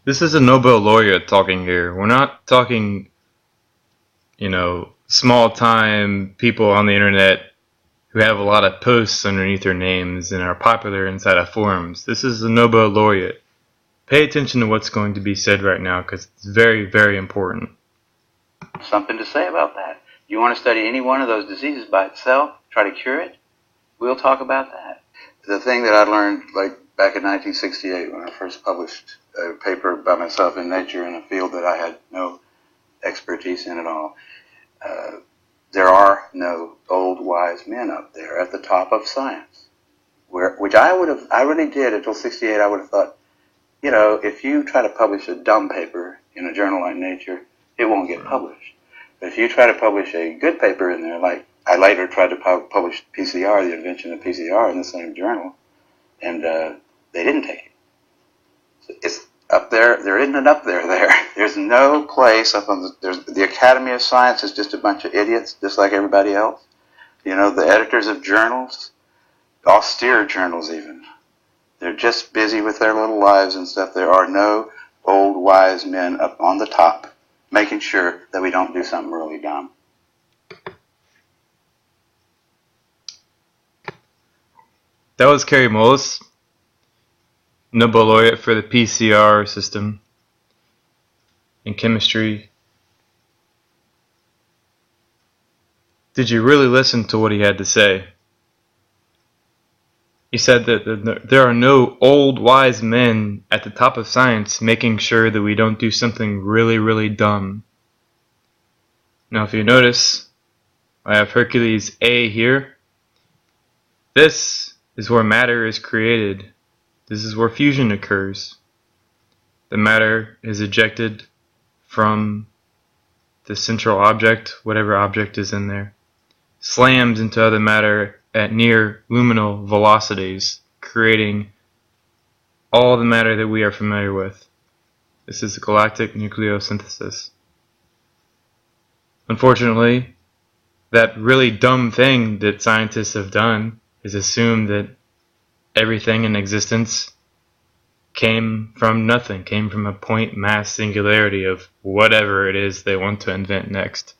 This is a Nobel laureate talking here. We're not talking, small time people on the internet who have a lot of posts underneath their names and are popular inside of forums. This is a Nobel laureate. Pay attention to what's going to be said right now because it's very, very important. Something to say about that. You want to study any one of those diseases by itself, try to cure it? We'll talk about that. The thing that I learned back in 1968 when I first published a paper by myself in Nature in a field that I had no expertise in at all, there are no old wise men up there at the top of science. Which I really did until 68. I would have thought, if you try to publish a dumb paper in a journal like Nature, it won't get published. But if you try to publish a good paper in there, like I later tried to publish PCR, the invention of PCR, in the same journal, and they didn't take it. So it's up there. There isn't an up there there. There's no place up on the Academy of Science is just a bunch of idiots, just like everybody else. The editors of journals, austere journals even, they're just busy with their little lives and stuff. There are no old wise men up on the top making sure that we don't do something really dumb. That was Kerry Mullis, Nobel laureate for the PCR system in chemistry. Did you really listen to what he had to say? He said that there are no old wise men at the top of science making sure that we don't do something really, really dumb. Now if you notice, I have Hercules A here. This is where matter is created. This is where fusion occurs. The matter is ejected from the central object, whatever object is in there, slams into other matter at near luminal velocities, creating all the matter that we are familiar with. This is galactic nucleosynthesis. Unfortunately, that really dumb thing that scientists have done is assume that everything in existence came from nothing, came from a point mass singularity of whatever it is they want to invent next.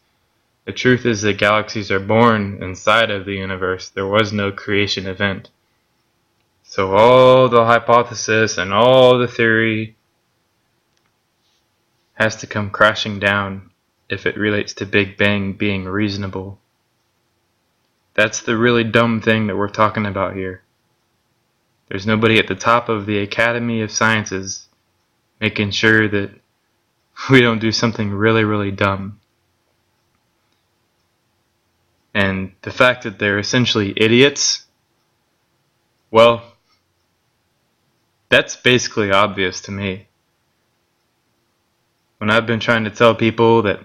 The truth is that galaxies are born inside of the universe. There was no creation event. So all the hypothesis and all the theory has to come crashing down if it relates to Big Bang being reasonable. That's the really dumb thing that we're talking about here. There's nobody at the top of the Academy of Sciences making sure that we don't do something really, really dumb. And the fact that they're essentially idiots, well, that's basically obvious to me. When I've been trying to tell people that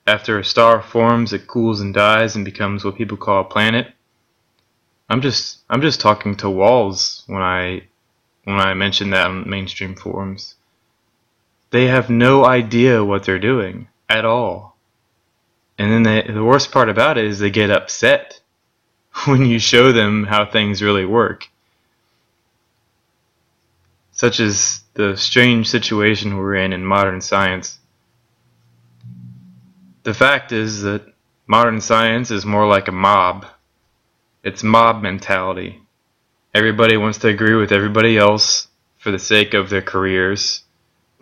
after a star forms, it cools and dies and becomes what people call a planet, I'm just talking to walls when I mention that on mainstream forums. They have no idea what they're doing at all. And then the worst part about it is they get upset when you show them how things really work. Such as the strange situation we're in modern science. The fact is that modern science is more like a mob. It's mob mentality. Everybody wants to agree with everybody else for the sake of their careers,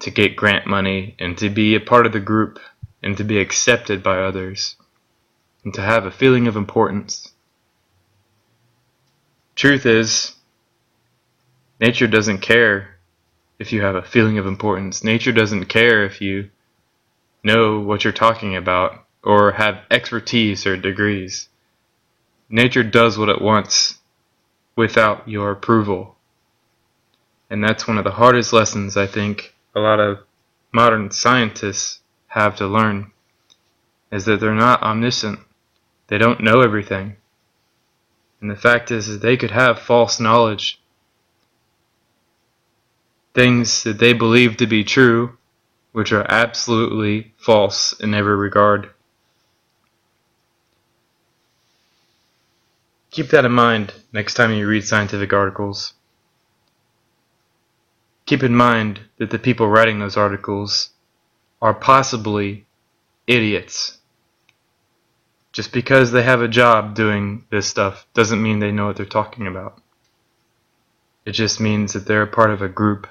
to get grant money, and to be a part of the group, and to be accepted by others, and to have a feeling of importance. Truth is, nature doesn't care if you have a feeling of importance. Nature doesn't care if you know what you're talking about or have expertise or degrees. Nature does what it wants without your approval. And that's one of the hardest lessons I think a lot of modern scientists have to learn, is that they're not omniscient. They don't know everything. And the fact is that they could have false knowledge, things that they believe to be true, which are absolutely false in every regard. Keep that in mind next time you read scientific articles. keep in mind that the people writing those articles are possibly idiots. Just because they have a job doing this stuff doesn't mean they know what they're talking about. It just means that they're a part of a group